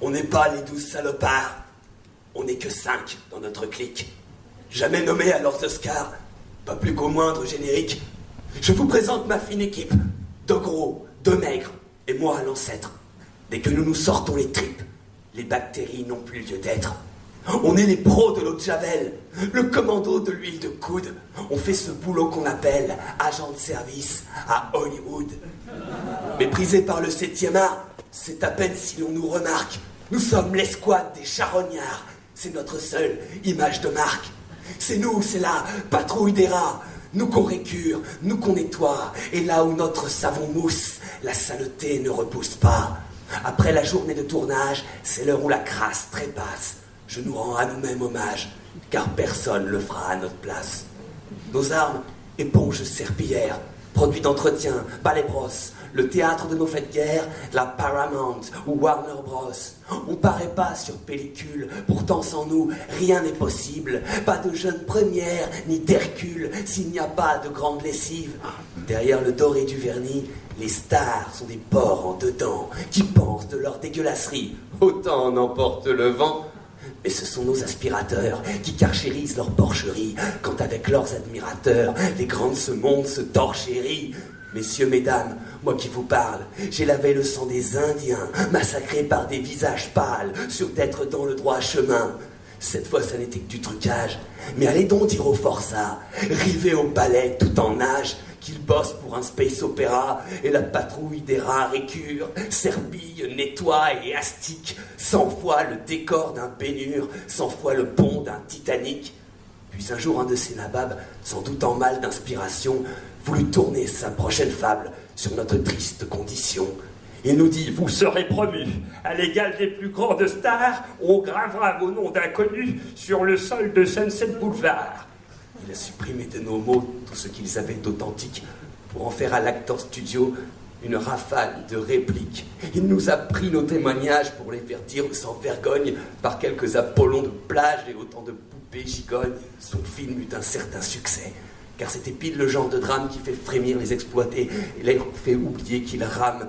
On n'est pas les 12 salopards. On n'est que 5 dans notre clique. Jamais nommés à leurs Oscars, pas plus qu'au moindre générique. Je vous présente ma fine équipe, de gros, de maigres, et moi l'ancêtre. Dès que nous nous sortons les tripes, les bactéries n'ont plus lieu d'être. On est les pros de l'eau de Javel, le commando de l'huile de coude. On fait ce boulot qu'on appelle agent de service à Hollywood. Méprisés par le 7e art, c'est à peine si l'on nous remarque. Nous sommes l'escouade des charognards, c'est notre seule image de marque. C'est nous, c'est la patrouille des rats, nous qu'on récure, nous qu'on nettoie, et là où notre savon mousse, la saleté ne repousse pas. Après la journée de tournage, c'est l'heure où la crasse trépasse. Je nous rends à nous-mêmes hommage, car personne le fera à notre place. Nos armes, éponges serpillères, produits d'entretien, balai brosse, le théâtre de nos fêtes guerre, la Paramount ou Warner Bros. On paraît pas sur pellicule, pourtant sans nous, rien n'est possible. Pas de jeune première, ni d'Hercule, s'il n'y a pas de grande lessive. Derrière le doré du vernis, les stars sont des porcs en dedans, qui pensent de leur dégueulasserie. Autant en emporte le vent. Mais ce sont nos aspirateurs qui carchérisent leur porcherie, quand avec leurs admirateurs, les grandes se montent, se torchérient. Messieurs, mesdames, moi qui vous parle, j'ai lavé le sang des Indiens, massacrés par des visages pâles, sûrs d'être dans le droit chemin. Cette fois, ça n'était que du trucage, mais allez donc dire aux forçats, rivés au palais tout en nage, qu'ils bossent pour un space opéra, et la patrouille des rats récure, serbille, nettoie et astique, 100 fois le décor d'un Bénur, 100 fois le pont d'un Titanic. Puis un jour, un de ces nababs, sans doute en mal d'inspiration, voulut tourner sa prochaine fable sur notre triste condition. Il nous dit: vous serez promus à l'égal des plus grandes stars, on gravera vos noms d'inconnus sur le sol de Sunset Boulevard. Il a supprimé de nos mots tout ce qu'ils avaient d'authentique pour en faire à l'acteur studio une rafale de répliques. Il nous a pris nos témoignages pour les faire dire sans vergogne par quelques Apollons de plage et autant de poupées gigognes. Son film eut un certain succès, car c'était pile le genre de drame qui fait frémir les exploités et les fait oublier qu'ils rament.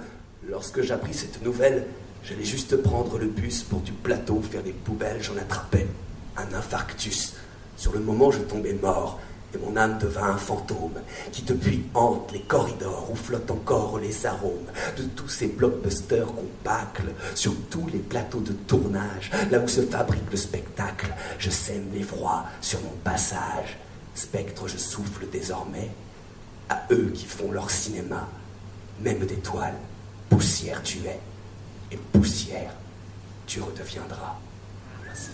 Lorsque j'appris cette nouvelle, j'allais juste prendre le bus pour du plateau faire les poubelles. J'en attrapais un infarctus. Sur le moment, je tombais mort, et mon âme devint un fantôme, qui depuis hante les corridors où flottent encore les arômes de tous ces blockbusters qu'on bâcle sur tous les plateaux de tournage, là où se fabrique le spectacle. Je sème l'effroi sur mon passage. Spectre, je souffle désormais à eux qui font leur cinéma. Même d'étoiles, poussière tu es, et poussière tu redeviendras. Merci.